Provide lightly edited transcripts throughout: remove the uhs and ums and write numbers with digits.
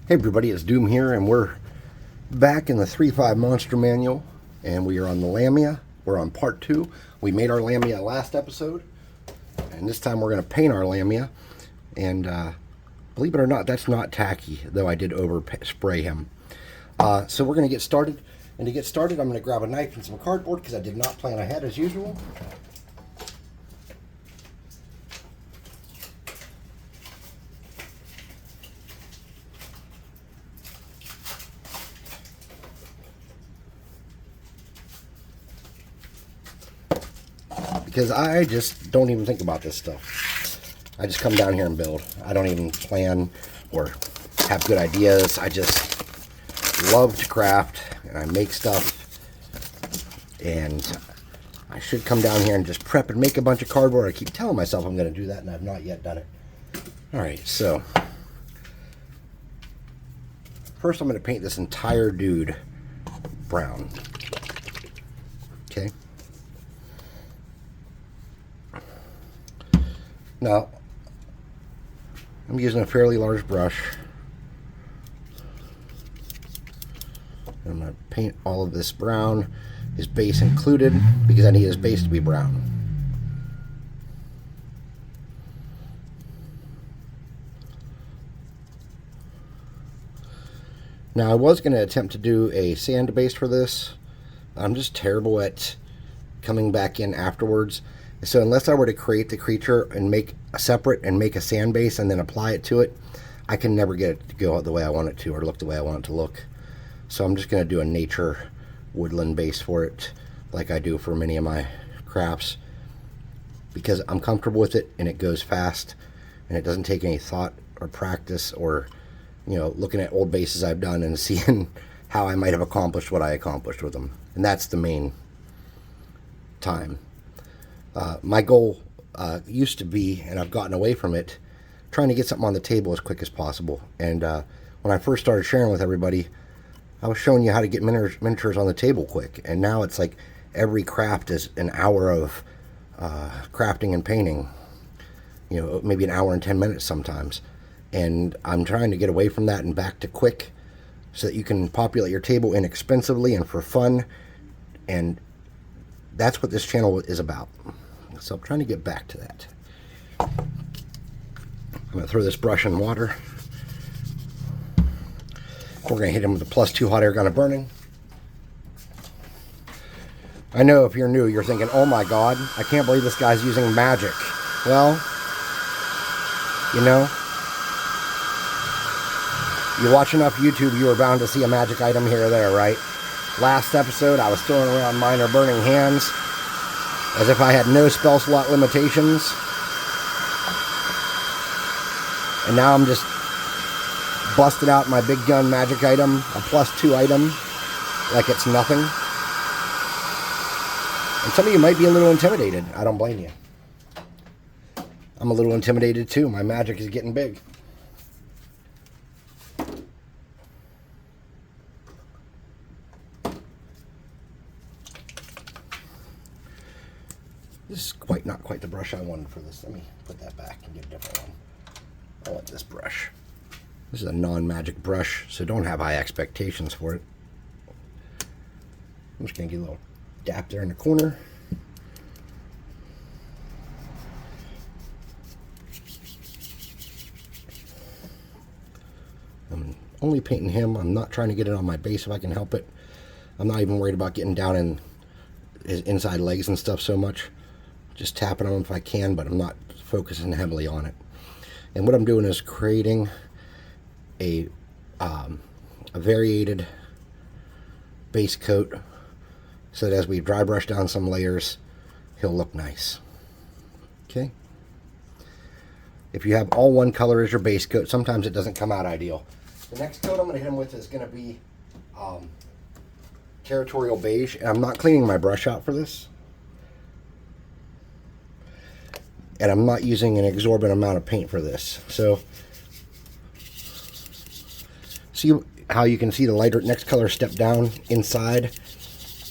Hey everybody, it's Doom here, and we're back in the 3.5 Monster Manual, and we are on the Lamia. We're on part 2. We made our Lamia last episode, and this time we're going to paint our Lamia. And believe it or not, that's not tacky, though I did over-spray him. So we're going to get started, and to get started, I'm going to grab a knife and some cardboard, because I did not plan ahead as usual. Because I just don't even think about this stuff. I just come down here and build. I don't even plan or have good ideas. I just love to craft, and I make stuff. And I should come down here and just prep and make a bunch of cardboard. I keep telling myself I'm going to do that, and I've not yet done it. Alright, so first I'm going to paint this entire dude brown. Okay. Now, I'm using a fairly large brush. I'm going to paint all of this brown, his base included, because I need his base to be brown. Now, I was going to attempt to do a sand base for this. I'm just terrible at coming back in afterwards. So unless I were to create the creature and make a separate and make a sand base and then apply it to it, I can never get it to go the way I want it to or look the way I want it to look. So I'm just going to do a nature woodland base for it like I do for many of my crafts, because I'm comfortable with it and it goes fast and it doesn't take any thought or practice or, you know, looking at old bases I've done and seeing how I might have accomplished what I accomplished with them. And that's the main time. My goal used to be, and I've gotten away from it, trying to get something on the table as quick as possible. And when I first started sharing with everybody, I was showing you how to get miniatures on the table quick. And now it's like every craft is an hour of crafting and painting. You know, maybe an hour and 10 minutes sometimes. And I'm trying to get away from that and back to quick so that you can populate your table inexpensively and for fun. And that's what this channel is about. So I'm trying to get back to that. I'm going to throw this brush in water. We're going to hit him with a +2 hot air gun of burning. I know if you're new, you're thinking, oh my god, I can't believe this guy's using magic. Well, you know, you watch enough YouTube, you are bound to see a magic item here or there, right? Last episode, I was throwing around minor burning hands as if I had no spell slot limitations. And now I'm just busting out my big gun magic item, a +2 item, like it's nothing. And some of you might be a little intimidated. I don't blame you. I'm a little intimidated too. My magic is getting big. This is not quite the brush I wanted for this. Let me put that back and get a different one. I want this brush. This is a non-magic brush, so don't have high expectations for it. I'm just going to get a little dap there in the corner. I'm only painting him. I'm not trying to get it on my base if I can help it. I'm not even worried about getting down in his inside legs and stuff so much. Just tapping on them if I can, but I'm not focusing heavily on it. And what I'm doing is creating a variated base coat so that as we dry brush down some layers, he'll look nice. Okay? If you have all one color as your base coat, sometimes it doesn't come out ideal. The next coat I'm going to hit him with is going to be Territorial Beige, and I'm not cleaning my brush out for this. And I'm not using an exorbitant amount of paint for this. So, see how you can see the lighter next color step down inside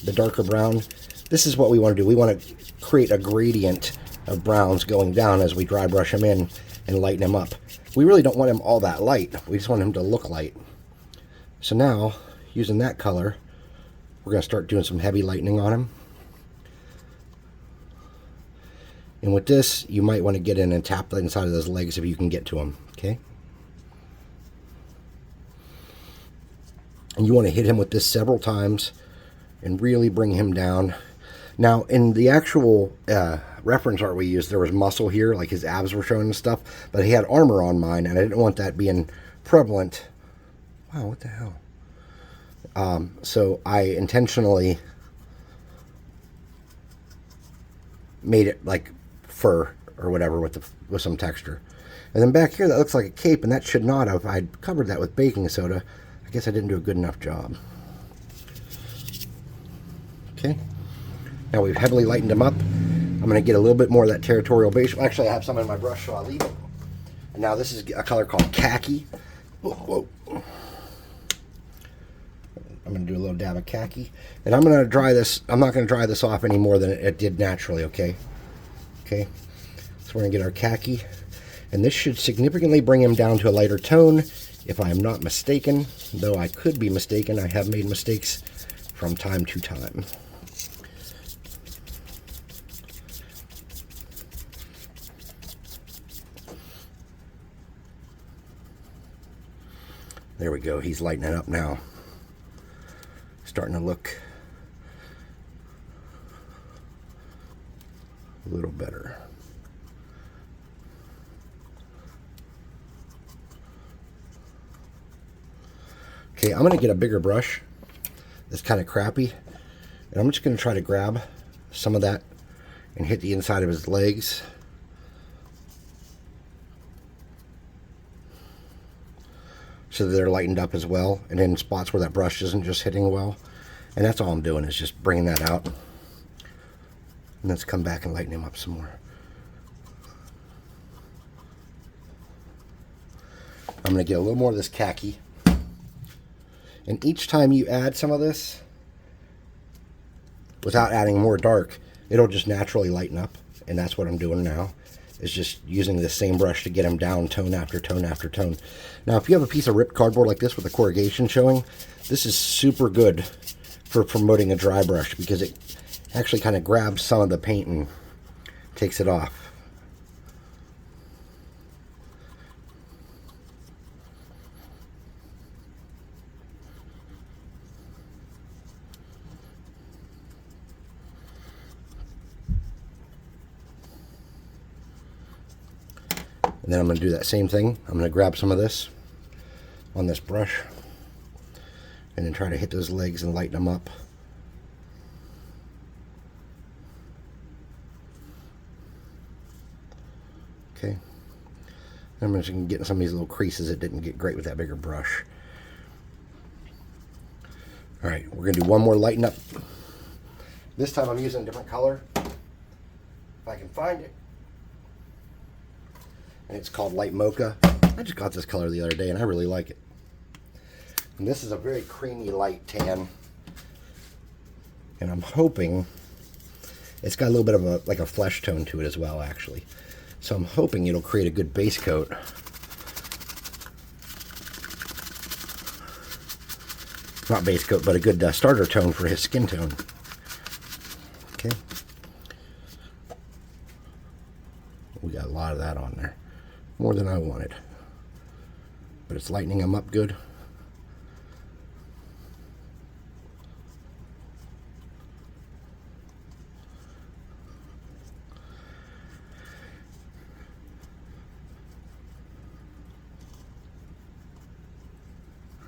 the darker brown? This is what we want to do. We want to create a gradient of browns going down as we dry brush them in and lighten them up. We really don't want him all that light. We just want him to look light. So now, using that color, we're going to start doing some heavy lightening on him. And with this, you might want to get in and tap the inside of those legs if you can get to them. Okay? And you want to hit him with this several times and really bring him down. Now, in the actual reference art we used, there was muscle here, like his abs were showing and stuff, but he had armor on mine, and I didn't want that being prevalent. Wow, what the hell? So I intentionally made it like fur or whatever with some texture. And then back here, that looks like a cape, and that should not have. I covered that with baking soda. I guess I didn't do a good enough job. Okay. Now we've heavily lightened him up. I'm going to get a little bit more of that territorial base. Actually, I have some in my brush, so I'll leave it. And now this is a color called khaki. Whoa. I'm going to do a little dab of khaki. And I'm going to dry this. I'm not going to dry this off any more than it did naturally, okay? Okay. So we're going to get our khaki. And this should significantly bring him down to a lighter tone, if I am not mistaken. Though I could be mistaken. I have made mistakes from time to time. There we go. He's lightening up now. Starting to look a little better. Okay, I'm going to get a bigger brush. It's kind of crappy. And I'm just going to try to grab some of that and hit the inside of his legs. So that they're lightened up as well, and in spots where that brush isn't just hitting well. And that's all I'm doing, is just bringing that out. And let's come back and lighten him up some more. I'm going to get a little more of this khaki. And each time you add some of this, without adding more dark, it'll just naturally lighten up. And that's what I'm doing now. Is just using the same brush to get them down tone after tone after tone. Now, if you have a piece of ripped cardboard like this with a corrugation showing, this is super good for promoting a dry brush because it actually kind of grabs some of the paint and takes it off. And then I'm going to do that same thing. I'm going to grab some of this on this brush and then try to hit those legs and lighten them up. Okay. I'm just going to get some of these little creases that didn't get great with that bigger brush. Alright, we're going to do one more lighten up. This time I'm using a different color, if I can find it. And it's called Light Mocha. I just got this color the other day and I really like it. And this is a very creamy light tan. And I'm hoping it's got a little bit of a flesh tone to it as well, actually. So I'm hoping it'll create a good base coat. Not base coat, but a good starter tone for his skin tone. Okay. We got a lot of that on there. More than I wanted. But it's lightening them up good.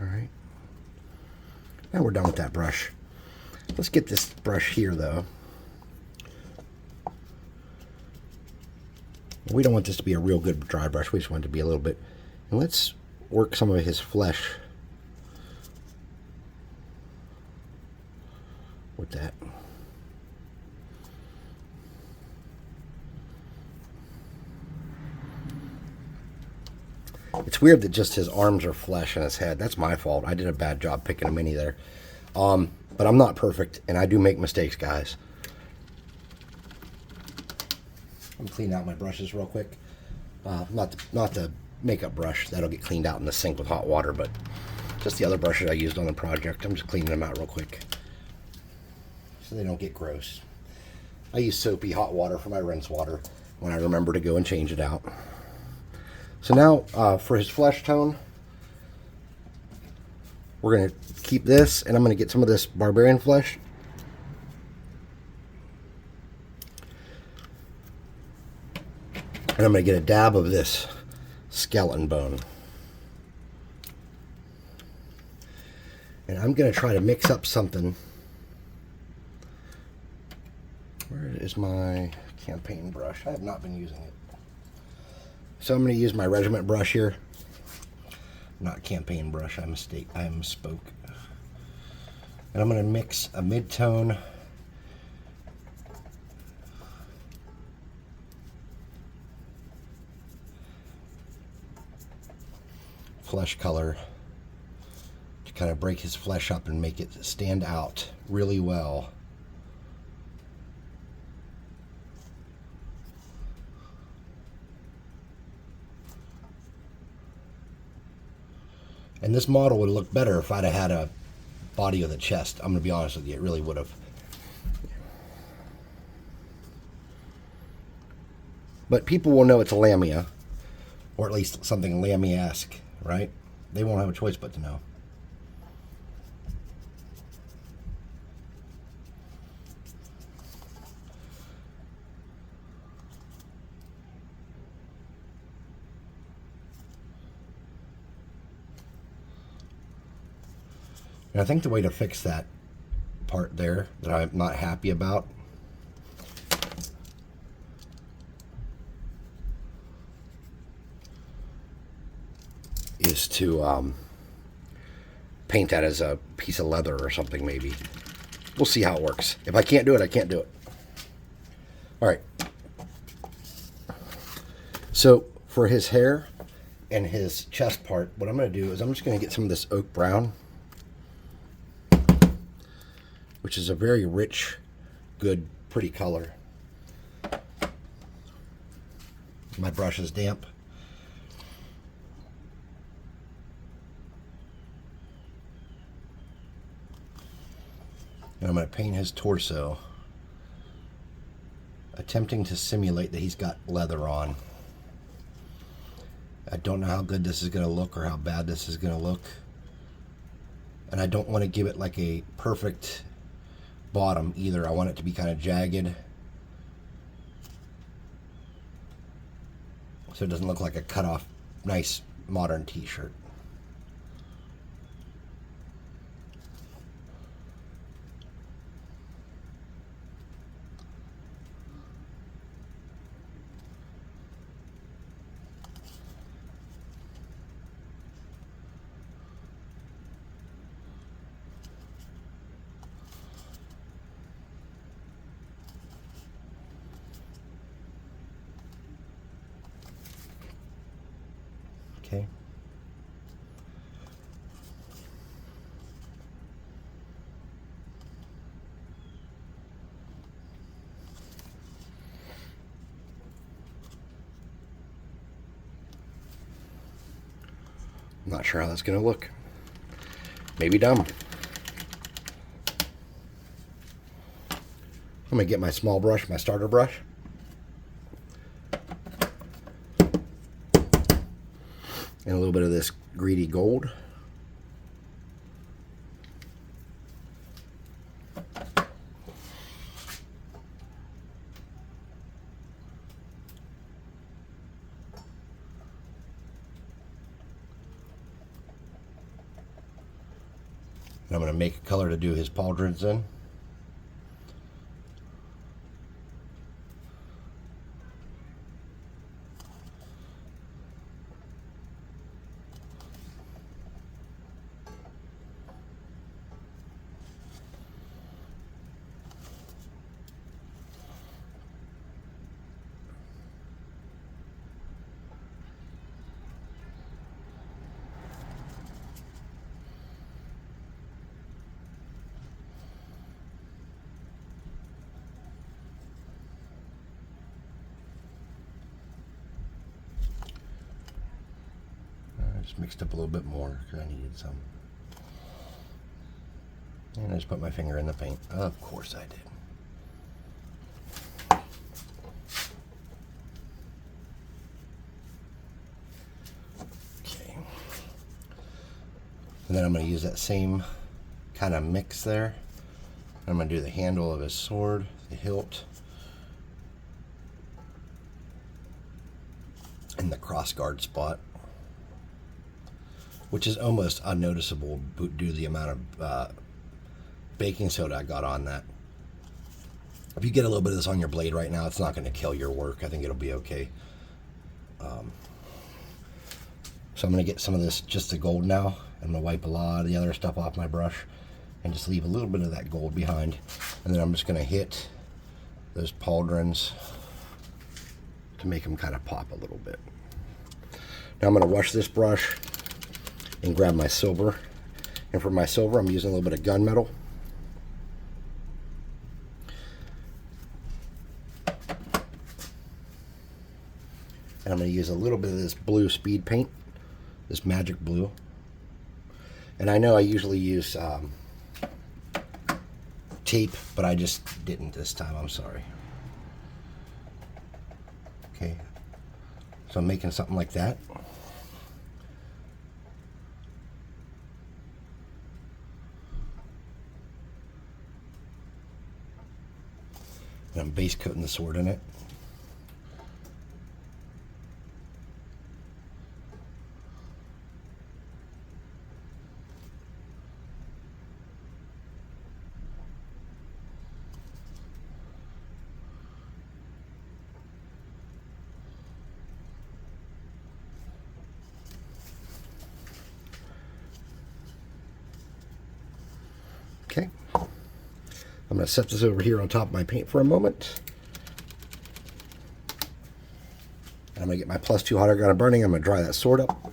Alright. Now we're done with that brush. Let's get this brush here though. We don't want this to be a real good dry brush. We just want it to be a little bit. And let's work some of his flesh with that. It's weird that just his arms are flesh and his head. That's my fault. I did a bad job picking a mini there. But I'm not perfect, and I do make mistakes, guys. I'm cleaning out my brushes real quick. Not to makeup brush. That'll get cleaned out in the sink with hot water, but just the other brushes I used on the project, I'm just cleaning them out real quick so they don't get gross. I use soapy hot water for my rinse water when I remember to go and change it out. So now for his flesh tone, we're going to keep this, and I'm going to get some of this barbarian flesh. And I'm going to get a dab of this skeleton bone. And I'm going to try to mix up something. Where is my campaign brush? I have not been using it. So I'm going to use my regiment brush here. Not campaign brush, I misspoke. And I'm going to mix a mid-tone flesh color to kind of break his flesh up and make it stand out really well. And this model would look better if I'd have had a body with a chest. I'm going to be honest with you, it really would have. But people will know it's a Lamia, or at least something Lamia-esque, right? They won't have a choice but to know. And I think the way to fix that part there that I'm not happy about is to paint that as a piece of leather or something maybe. We'll see how it works. If I can't do it, I can't do it. All right. So for his hair and his chest part, what I'm going to do is I'm just going to get some of this oak brown, which is a very rich, good, pretty color. My brush is damp. And I'm going to paint his torso, attempting to simulate that he's got leather on. I don't know how good this is going to look or how bad this is going to look. And I don't want to give it like a perfect bottom either. I want it to be kind of jagged, so it doesn't look like a cut off nice modern t-shirt. Okay. I'm not sure how that's going to look. Maybe dumb. I'm going to get my small brush, my starter brush. And a little bit of this greedy gold. And I'm going to make a color to do his pauldrons in. just mixed up a little bit more because I needed some. And I just put my finger in the paint. Of course I did. Okay. And then I'm going to use that same kind of mix there. I'm going to do the handle of his sword, the hilt, and the crossguard spot, which is almost unnoticeable due to the amount of baking soda I got on that. If you get a little bit of this on your blade right now, it's not going to kill your work. I think it'll be okay. So I'm going to get some of this, just the gold now. I'm going to wipe a lot of the other stuff off my brush and just leave a little bit of that gold behind. And then I'm just going to hit those pauldrons to make them kind of pop a little bit. Now I'm going to wash this brush and grab my silver. And for my silver, I'm using a little bit of gunmetal. And I'm going to use a little bit of this blue speed paint, this magic blue. And I know I usually use tape, but I just didn't this time. I'm sorry. Okay, so I'm making something like that. And I'm base coating the sword in it. Okay, I'm going to set this over here on top of my paint for a moment. And I'm going to get my +2 hot air gun burning. I'm going to dry that sword up.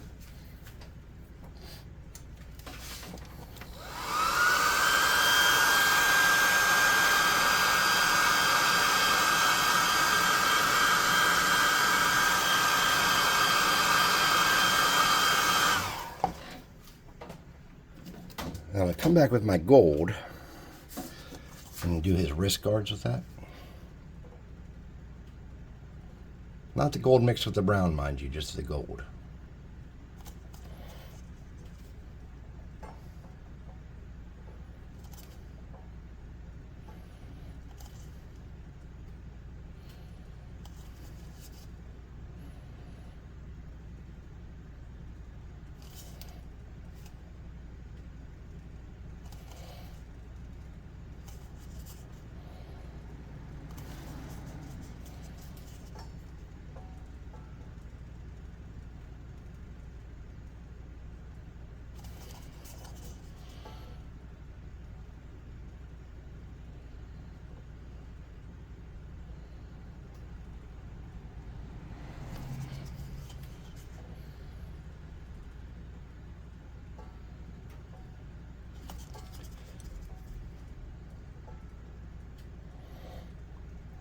I'm going to come back with my gold and do his wrist guards with that. Not the gold mixed with the brown, mind you, just the gold.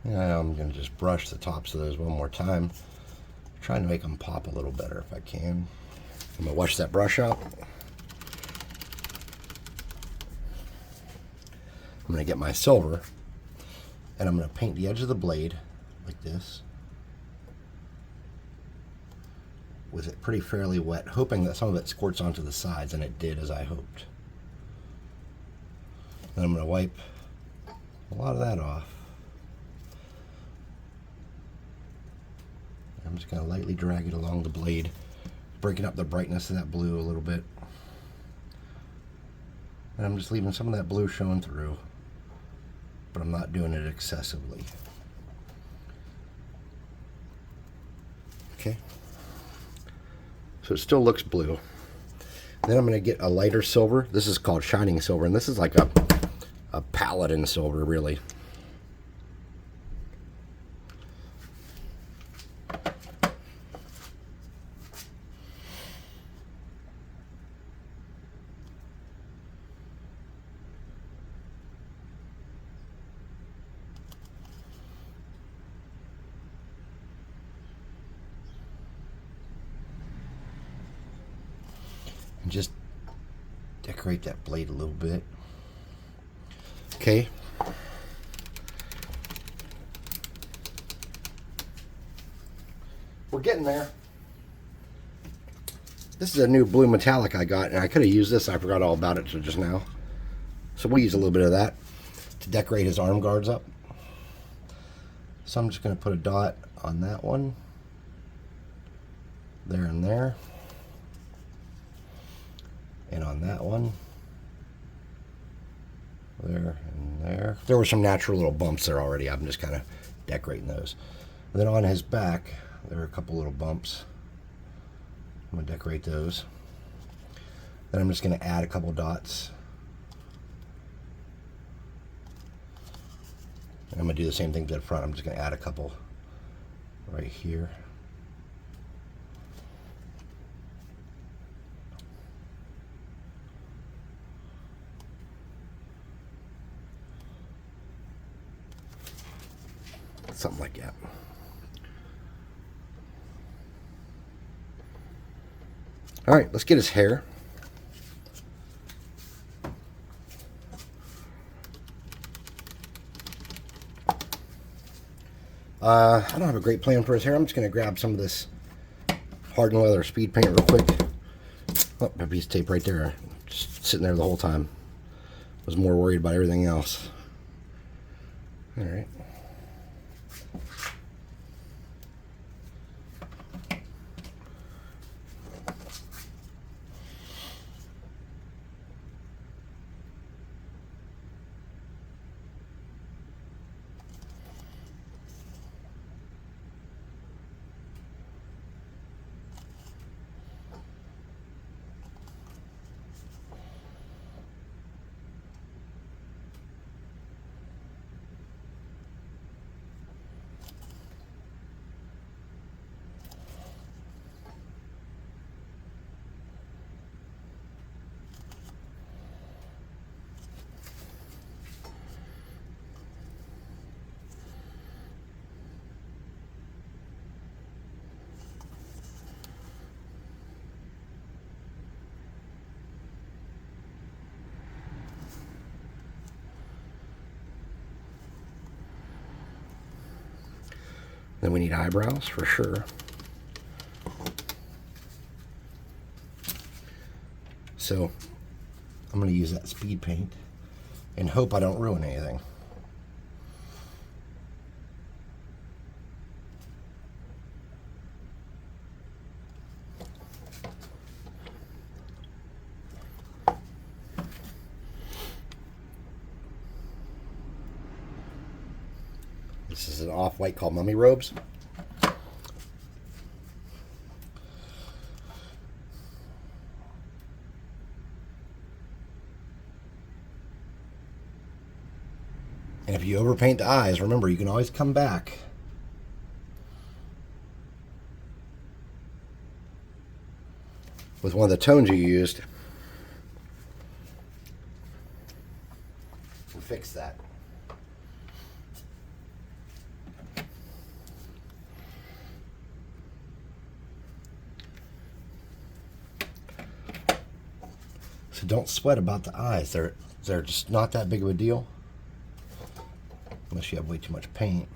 Now I'm going to just brush the tops of those one more time, trying to make them pop a little better if I can. I'm going to wash that brush out. I'm going to get my silver, and I'm going to paint the edge of the blade like this, with it pretty fairly wet, hoping that some of it squirts onto the sides, and it did as I hoped. Then I'm going to wipe a lot of that off. I'm just going to lightly drag it along the blade, breaking up the brightness of that blue a little bit. And I'm just leaving some of that blue showing through, but I'm not doing it excessively. Okay. So it still looks blue. Then I'm going to get a lighter silver. This is called shining silver, and this is like a paladin silver, really. just decorate that blade a little bit. Okay. We're getting there. This is a new blue metallic I got, and I could have used this. I forgot all about it till just now. So we'll use a little bit of that to decorate his arm guards up. So I'm just going to put a dot on that one. There and there. And on that one. There and there. There were some natural little bumps there already. I'm just kind of decorating those. And then on his back, there are a couple little bumps. I'm going to decorate those. Then I'm just going to add a couple dots. And I'm going to do the same thing to the front. I'm just going to add a couple right here. Something like that. All right, let's get his hair. I don't have a great plan for his hair. I'm just going to grab some of this hardened leather speed paint real quick. Oh, a piece of tape right there. Just sitting there the whole time. Was more worried about everything else. All right. Then we need eyebrows for sure. So I'm going to use that speed paint and hope I don't ruin anything. This is an off-white called Mummy Robes. And if you overpaint the eyes, remember, you can always come back. With one of the tones you used. And fix that. So don't sweat about the eyes. They're just not that big of a deal. Unless you have way too much paint.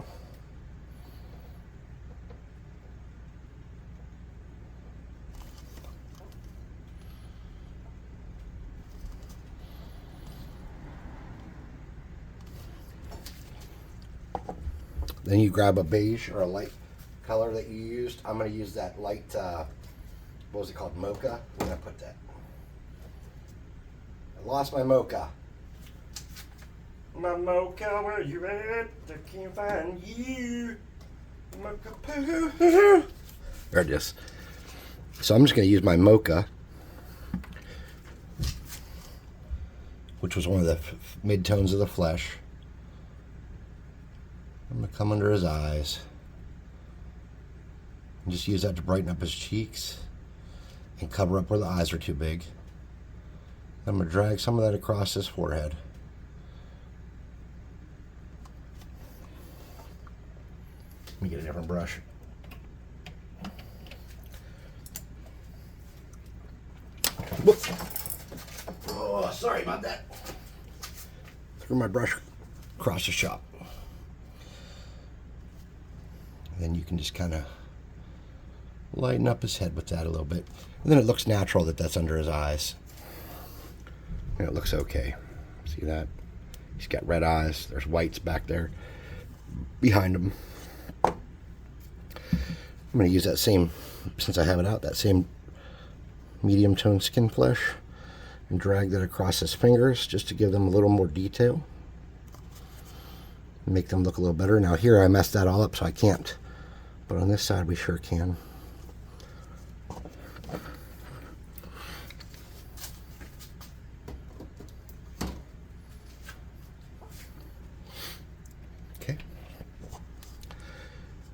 Then you grab a beige or a light color that you used. I'm going to use that light, what was it called? Mocha. I'm going to put that. I lost my mocha. My mocha, where you at? I can't find you. Mocha poo. There it is. So I'm just going to use my mocha, which was one of the mid-tones of the flesh. I'm going to come under his eyes and just use that to brighten up his cheeks and cover up where the eyes are too big. I'm going to drag some of that across his forehead. Let me get a different brush. Whoop. Oh, sorry about that. Threw my brush across the shop. Then you can just kind of lighten up his head with that a little bit. And then it looks natural that that's under his eyes. And it looks okay. See that? He's got red eyes. There's whites back there behind him. I'm going to use that same, since I have it out, that same medium tone skin flesh and drag that across his fingers just to give them a little more detail. Make them look a little better. Now here I messed that all up so I can't. But on this side we sure can. Okay.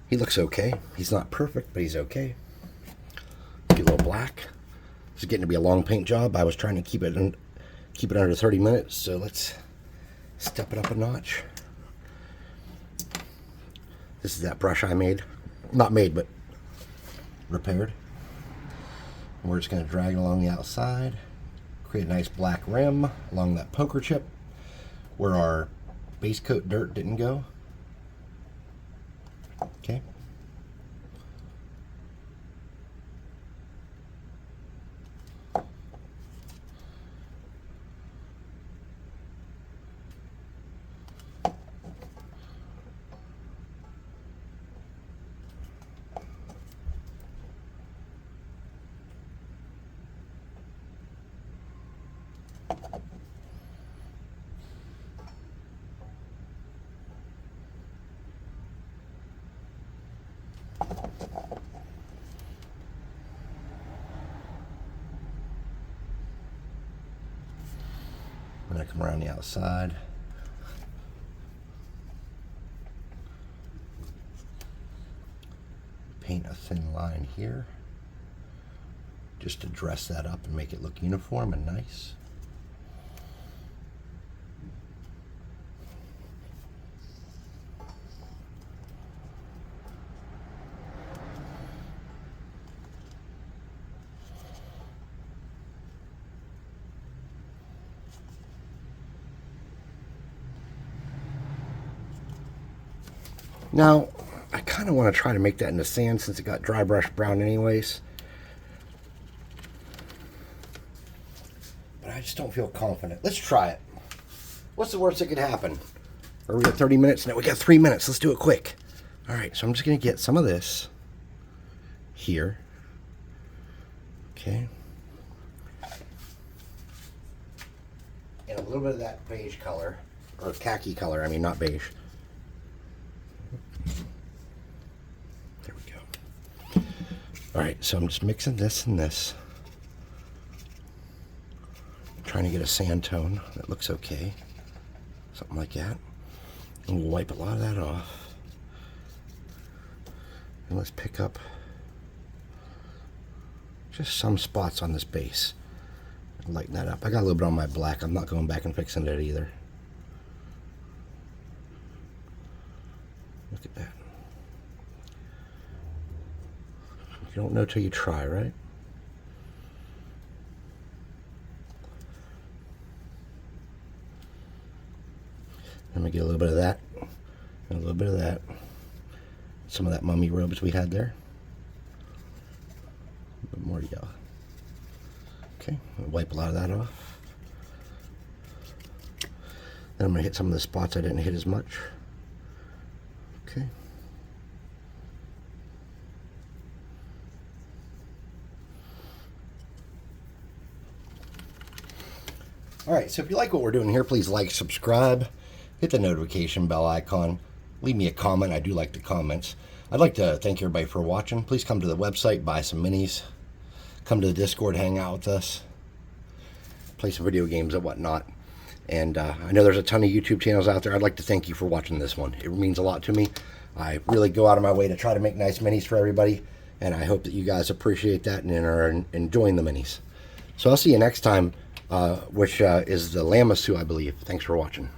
He looks okay. He's not perfect, but he's okay. Get a little black. This is getting to be a long paint job. I was trying to keep it under 30 minutes, so let's step it up a notch. This is that brush I made. Not made, but repaired. And we're just going to drag it along the outside, create a nice black rim along that poker chip where our base coat dirt didn't go. Okay. I'm going to come around the outside. Paint a thin line here just to dress that up and make it look uniform and nice. Now, I kind of want to try to make that into sand since it got dry brush brown anyways. But I just don't feel confident. Let's try it. What's the worst that could happen? Or we got 30 minutes? No, we got 3 minutes. Let's do it quick. All right, so I'm just going to get some of this here. Okay. And a little bit of that beige color, or khaki color, I mean, not beige. There we go. All right, so I'm just mixing this and this. Trying to get a sand tone that looks okay. Something like that. And we'll wipe a lot of that off. And let's pick up just some spots on this base. And lighten that up. I got a little bit on my black. I'm not going back and fixing it either. Look at that. You don't know till you try, right? I'm going to get a little bit of that and a little bit of that. Some of that mummy robes we had there. A bit more yellow. Okay, I'll wipe a lot of that off. Then I'm going to hit some of the spots I didn't hit as much. Okay. Alright, so if you like what we're doing here, please like, subscribe, hit the notification bell icon, leave me a comment. I do like the comments. I'd like to thank everybody for watching. Please come to the website, buy some minis, come to the Discord, hang out with us, play some video games and whatnot. And I know there's a ton of YouTube channels out there. I'd like to thank you for watching this one. It means a lot to me. I really go out of my way to try to make nice minis for everybody, and I hope that you guys appreciate that and are enjoying the minis. So I'll see you next time, which is the Lamia suit, I believe. Thanks for watching.